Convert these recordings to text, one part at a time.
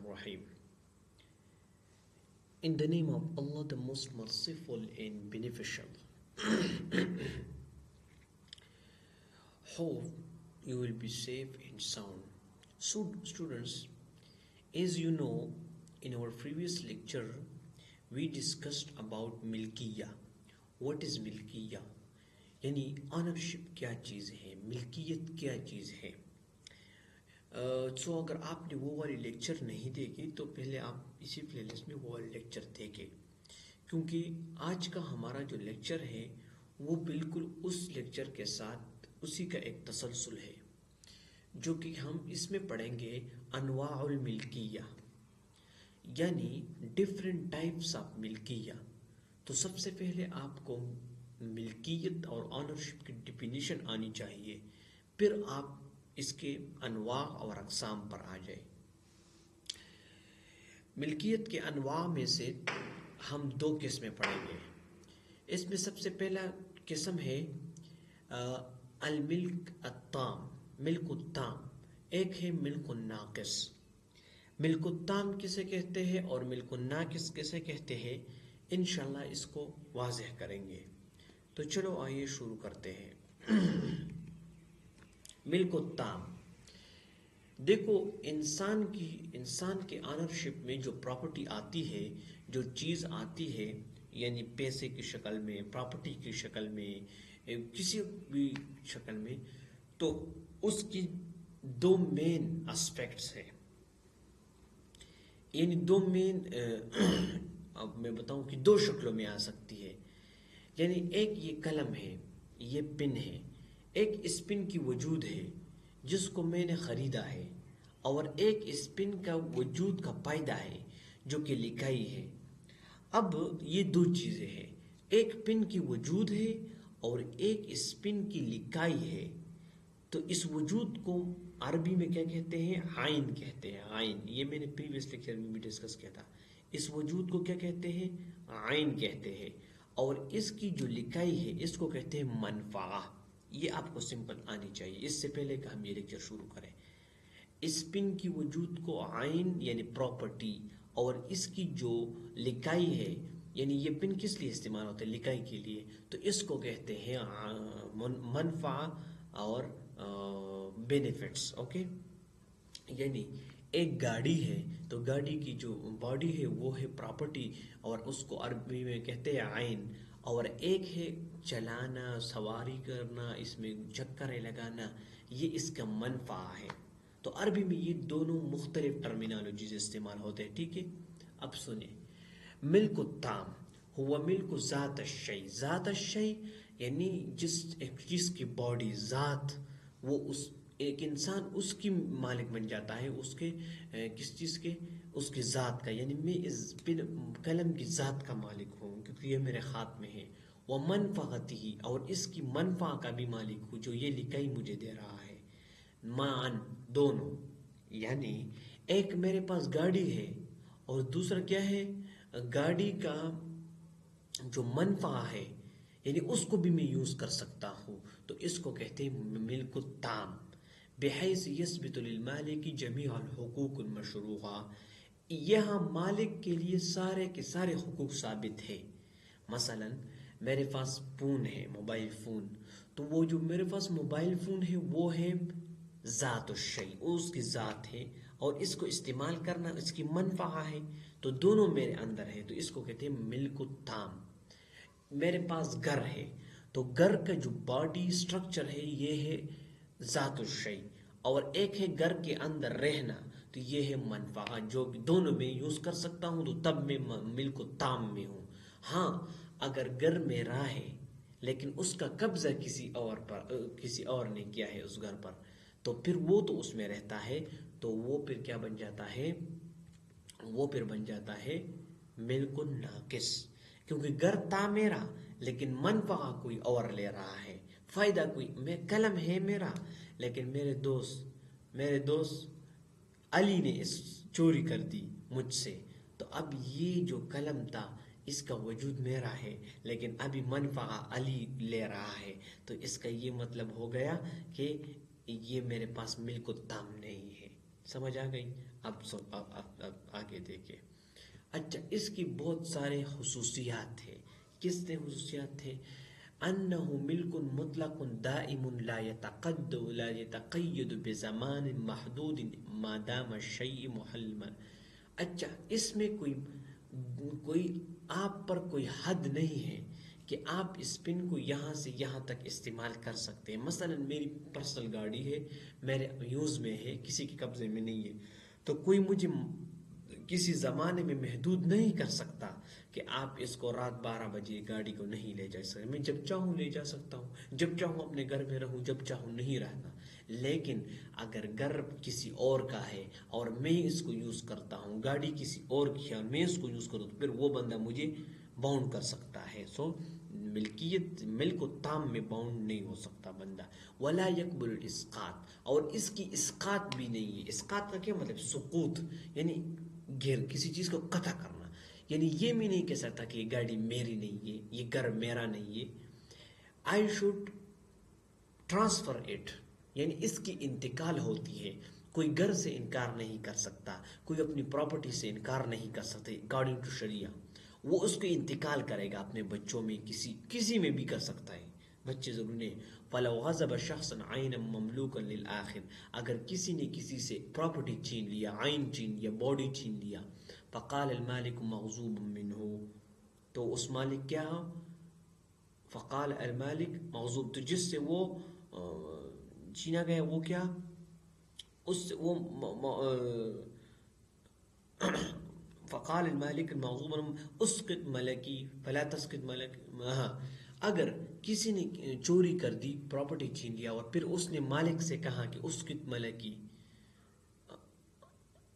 Rahim. In the name of Allah, the most merciful and beneficial. Hope you will be safe and sound. So, students, as you know, in our previous lecture, we discussed about milkiya. What is milkiya? یعنی ownership کیا چیز ہے، ملکیت کیا چیز ہے. سو اگر آپ نے وہ والی لیکچر نہیں دیکھی تو پہلے آپ اسی پلے لسٹ میں وہ والی لیکچر دیکھیں، کیونکہ آج کا ہمارا جو لیکچر ہے وہ بالکل اس لیکچر کے ساتھ اسی کا ایک تسلسل ہے، جو کہ ہم اس میں پڑھیں گے انواع الملکیہ، یعنی ڈفرینٹ ٹائپس آف ملکیہ. تو سب سے پہلے آپ کو ملکیت اور آنرشپ کی ڈیفینیشن آنی چاہیے، پھر آپ اس کے انواع اور اقسام پر آ جائیں. ملکیت کے انواع میں سے ہم دو قسمیں پڑھیں گے. اس میں سب سے پہلا قسم ہے الملک التام، ملک التام. ایک ہے ملک الناقص. ملک التام کسے کہتے ہیں اور ملک الناقص کسے کہتے ہیں، انشاءاللہ اس کو واضح کریں گے. تو چلو آئیے شروع کرتے ہیں. ملک التام، دیکھو انسان کے آنرشپ میں جو پراپرٹی آتی ہے، جو چیز آتی ہے، یعنی پیسے کی شکل میں، پراپرٹی کی شکل میں، کسی بھی شکل میں، تو اس کی دو مین اسپیکٹس ہیں. یعنی دو مین اب میں بتاؤں کہ دو شکلوں میں آ سکتی ہے. یعنی ایک یہ قلم ہے، یہ پن ہے. ایک اس پن کی وجود ہے جس کو میں نے خریدا ہے، اور ایک اس پن کا وجود کا فائدہ ہے جو کہ لکھائی ہے. اب یہ دو چیزیں ہیں، ایک پن کی وجود ہے اور ایک اس پن کی لکھائی ہے. تو اس وجود کو عربی میں کیا کہتے ہیں، عین کہتے ہیں. عین، یہ میں نے پریویس لیکچر میں بھی ڈسکس کیا تھا. اس وجود کو کیا کہتے ہیں، عین کہتے ہیں. اور اس کی جو لکھائی ہے اس کو کہتے ہیں منفعہ. یہ آپ کو سمپل آنی چاہیے اس سے پہلے کہ ہم یہ لیکچر شروع کریں. اس پن کی وجود کو عین یعنی پراپرٹی، اور اس کی جو لکھائی ہے، یعنی یہ پن کس لیے استعمال ہوتا ہے، لکھائی کے لیے، تو اس کو کہتے ہیں منفعہ اور بینیفٹس. اوکے، یعنی ایک گاڑی ہے تو گاڑی کی جو باڈی ہے وہ ہے پراپرٹی، اور اس کو عربی میں کہتے ہیں عین. اور ایک ہے چلانا، سواری کرنا، اس میں چکریں لگانا، یہ اس کا منفعہ ہے. تو عربی میں یہ دونوں مختلف ٹرمینالوجیز استعمال ہوتے ہیں. ٹھیک ہے، اب سنیں. ملک التام ہوا ملک ذات الشیء. ذات الشیء یعنی جس ایک چیز کی باڈی، ذات، وہ اس ایک انسان اس کی مالک بن جاتا ہے، اس کے کس چیز کے، اس کی ذات کا. یعنی میں اس قلم کی ذات کا مالک ہوں کیونکہ یہ میرے ہاتھ میں ہے. وہ منفعتی، اور اس کی منفع کا بھی مالک ہوں جو یہ لکھائی مجھے دے رہا ہے. مان، دونوں. یعنی ایک میرے پاس گاڑی ہے اور دوسرا کیا ہے، گاڑی کا جو منفع ہے، یعنی اس کو بھی میں یوز کر سکتا ہوں. تو اس کو کہتے ہیں ملک التام. بحیث یثبت للمالک جمیع الحقوق المشروعہ، یہاں مالک کے لیے سارے کے سارے حقوق ثابت ہیں. مثلا میرے پاس فون ہے، موبائل فون، تو وہ جو میرے پاس موبائل فون ہے وہ ہے ذات الشیء، اس کی ذات ہے، اور اس کو استعمال کرنا اس کی منفعہ ہے. تو دونوں میرے اندر ہے، تو اس کو کہتے ہیں ملک التام. میرے پاس گھر ہے تو گھر کا جو باڈی سٹرکچر ہے یہ ہے ذات الشیء، اور ایک ہے گھر کے اندر رہنا، تو یہ ہے منفعہ، جو دونوں میں یوز کر سکتا ہوں، تو تب میں ملک التام میں ہوں. ہاں، اگر گھر میرا ہے لیکن اس کا قبضہ کسی اور نے کیا ہے اس گھر پر، تو پھر وہ تو اس میں رہتا ہے، تو وہ پھر کیا بن جاتا ہے، وہ پھر بن جاتا ہے ملک الناقص. کیونکہ گھر تھا میرا لیکن منفعہ کوئی اور لے رہا ہے، فائدہ کوئی، میں قلم ہے میرا لیکن میرے دوست علی نے اس چوری کر دی مجھ سے. تو اب یہ جو قلم تھا اس کا وجود میرا ہے لیکن ابھی منفعہ علی لے رہا ہے. تو اس کا یہ مطلب ہو گیا کہ یہ میرے پاس ملک التام نہیں ہے. سمجھ آ گئی؟ اب آگے دیکھیں. اچھا، اس کی بہت سارے خصوصیات ہیں. کس نے خصوصیات تھے؟ انه ملک مطلق دائم لا يتقید بزمان محدود ما دام الشیء محلما. اچھا، اس میں کوئی آپ پر کوئی حد نہیں ہے کہ آپ اس پن کو یہاں سے یہاں تک استعمال کر سکتے ہیں. مثلا میری پرسنل گاڑی ہے، میرے یوز میں ہے، کسی کے قبضے میں نہیں ہے، تو کوئی مجھے کسی زمانے میں محدود نہیں کر سکتا کہ آپ اس کو رات 12 بجے گاڑی کو نہیں لے جا سکتے. میں جب چاہوں لے جا سکتا ہوں، جب چاہوں اپنے گھر میں رہوں، جب چاہوں نہیں رہنا. لیکن اگر گھر کسی اور کا ہے اور میں اس کو یوز کرتا ہوں، گاڑی کسی اور کی ہے اور میں اس کو یوز کروں، تو پھر وہ بندہ مجھے باؤنڈ کر سکتا ہے. سو ملک و تام میں باؤنڈ نہیں ہو سکتا بندہ. ولا یقبل الاسقاط، اور اس کی اسقاط بھی نہیں ہے. اسقاط کا کیا مطلب؟ سقوط، یعنی کسی چیز کو قطع کرنا. یعنی یہ بھی نہیں کہہ سکتا کہ یہ گاڑی میری نہیں ہے، یہ گھر میرا نہیں ہے. آئی شوڈ ٹرانسفر اٹ، یعنی اس کی انتقال ہوتی ہے. کوئی گھر سے انکار نہیں کر سکتا، کوئی اپنی پراپرٹی سے انکار نہیں کر سکتے اکارڈنگ ٹو شریعہ. وہ اس کو انتقال کرے گا اپنے بچوں میں، کسی میں بھی کر سکتا ہے، بچے ضرور نہیں. فَلَوْ غَصَبَ شَخْصًا عَيْنًا مَمْلُوكًا لِلْآخِرِ، اگر کسی نے کسی سے پراپرٹی چھین لیا، عین چھین لیا، باڈی چھین لیا، فَقَالَ الْمَالِكُ مَغْصُوبٌ مِّنْهُ، تو اس مالک کیا ہو؟ فقال المالک مغصوب، تو جس سے وہ چھینا گیا وہ کیا؟ اس سے وہ فقال المالک المغصوب اسقط ملکی فلا تسقط ملک. اگر کسی نے چوری کر دی، پراپرٹی چھین لیا، اور پھر اس نے مالک سے کہا کہ اسقط ملکی،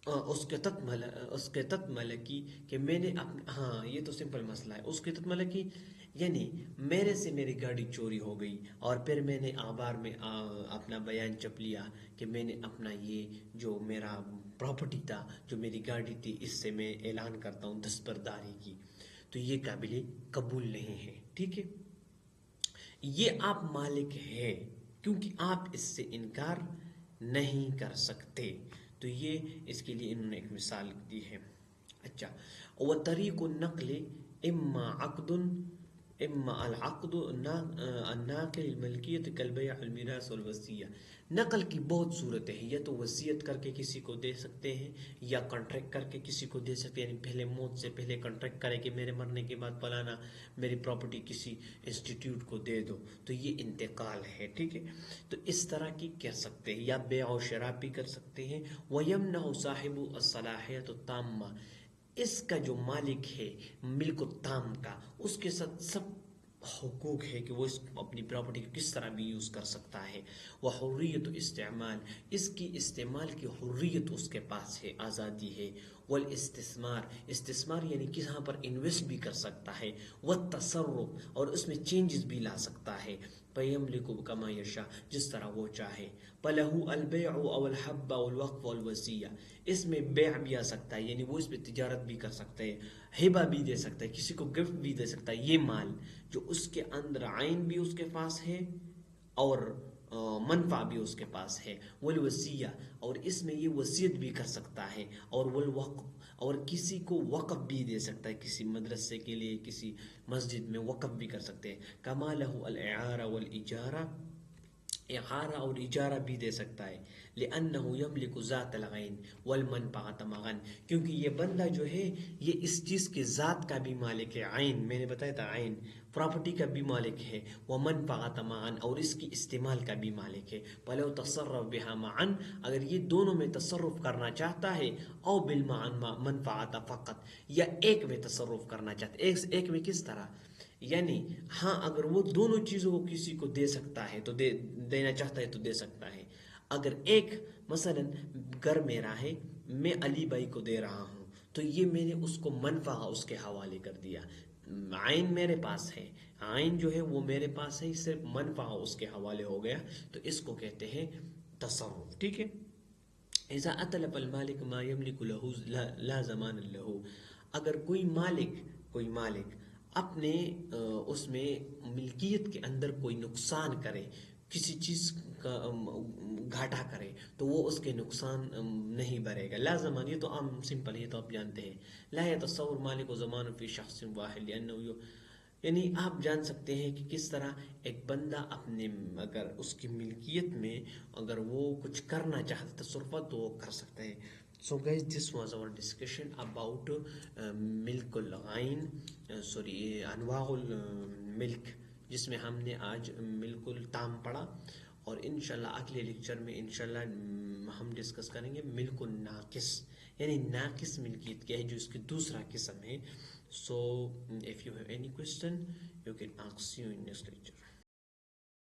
اس کے تت ملکی، کہ میں نے ہاں یہ تو سمپل مسئلہ ہے. اس کے تت ملکی یعنی میرے سے میری گاڑی چوری ہو گئی، اور پھر میں نے آبار میں اپنا بیان چپ لیا کہ میں نے اپنا یہ جو میرا پراپرٹی تھا، جو میری گاڑی تھی، اس سے میں اعلان کرتا ہوں دستبرداری کی. تو یہ قابل قبول نہیں ہے. ٹھیک ہے، یہ آپ مالک ہے کیونکہ آپ اس سے انکار نہیں کر سکتے. تو یہ اس کے لیے انہوں نے ایک مثال دی ہے. اچھا، وطریق النقل اما عقد اما العقد الناقل الملکیت کالبیع المیراث والوصیہ. نقل کی بہت صورتیں ہیں، یا تو وصیت کر کے کسی کو دے سکتے ہیں، یا کانٹریکٹ کر کے کسی کو دے سکتے ہیں. یعنی پہلے موت سے پہلے کانٹریکٹ کرے کہ میرے مرنے کے بعد فلانا میری پراپرٹی کسی انسٹیٹیوٹ کو دے دو، تو یہ انتقال ہے. ٹھیک ہے، تو اس طرح کی کر سکتے ہیں، یا بیع و شراء بھی کر سکتے ہیں. وَيَمْنَعُ صَاحِبُ الصَّلَاحِيَةُ التَّامَّةِ، اس کا جو مالک ہے ملک و تام کا، اس کے ساتھ سب حقوق ہے کہ وہ اپنی پراپرٹی کو کس طرح بھی یوز کر سکتا ہے. وحریت استعمال، اس کی استعمال کی حریت اس کے پاس ہے، آزادی ہے. والاستثمار، استثمار یعنی کہاں پر انویسٹ بھی کر سکتا ہے. والتصرف، اور اس میں چینجز بھی لا سکتا ہے. فیملک کما یشاء، جس طرح وہ چاہے. فلہ البیع او الحب او الوقف والوصیہ، اس میں بیع بھی آ سکتا ہے، یعنی وہ اس پہ تجارت بھی کر سکتا ہے، ہبہ بھی دے سکتا ہے، کسی کو گفٹ بھی دے سکتا ہے. یہ مال جو اس کے اندر عین بھی اس کے پاس ہے اور منفع بھی اس کے پاس ہے. والوصیہ، اور اس میں یہ وصیت بھی کر سکتا ہے. اور والوقف، اور کسی کو وقف بھی دے سکتا ہے، کسی مدرسے کے لیے، کسی مسجد میں وقف بھی کر سکتے ہیں. کما لہ الاعارہ والاجارہ، اعارہ اور اجارہ بھی دے سکتا ہے. لأنه يملك ذات العین والمنفعة معا، کیونکہ یہ بندہ جو ہے یہ اس چیز کے ذات کا بھی مالک ہے. عین میں نے بتایا تھا، عین پراپرٹی کا بھی مالک ہے. ومنفعة معا، اور اس کی استعمال کا بھی مالک ہے. فلو تصرف بها معا، اگر یہ دونوں میں تصرف کرنا چاہتا ہے. او بالمنفعة فقط، یا ایک میں تصرف کرنا چاہتا ہے. ایک میں کس طرح؟ یعنی ہاں اگر وہ دونوں چیزوں کو کسی کو دے سکتا ہے تو دینا چاہتا ہے تو دے سکتا ہے. اگر ایک مثلا گھر میرا ہے، میں علی بھائی کو دے رہا ہوں، تو یہ میں نے اس کو منفع اس کے حوالے کر دیا. عین میرے پاس ہے، عین جو ہے وہ میرے پاس ہے، صرف منفع اس کے حوالے ہو گیا، تو اس کو کہتے ہیں تصرف. ٹھیک ہے. اذا اتلف المالک ما یملک له لا زمان له، اگر کوئی مالک اپنے اس میں ملکیت کے اندر کوئی نقصان کرے، کسی چیز کا گھاٹا کرے تو وہ اس کے نقصان نہیں بھرے گا. لازمان یہ تو عام سمپل ہے تو آپ جانتے ہیں. لا يتصور مالک زمان فی شخص واحد لأنه یعنی آپ جان سکتے ہیں کہ کس طرح ایک بندہ اپنے اگر اس کی ملکیت میں اگر وہ کچھ کرنا چاہتا تصرفات تو وہ کر سکتا ہے. So guys, this was our discussion about ملک الغین انواع الملک, جس میں ہم نے آج ملک التام پڑھا. اور انشاءاللہ اگلے لیکچر میں انشاءاللہ ہم ڈسکس کریں گے ملک الناقص, یعنی ناقص ملکیت کیا ہے جو اس کی دوسرا قسم ہے. So if you have any question you can ask you in next lecture.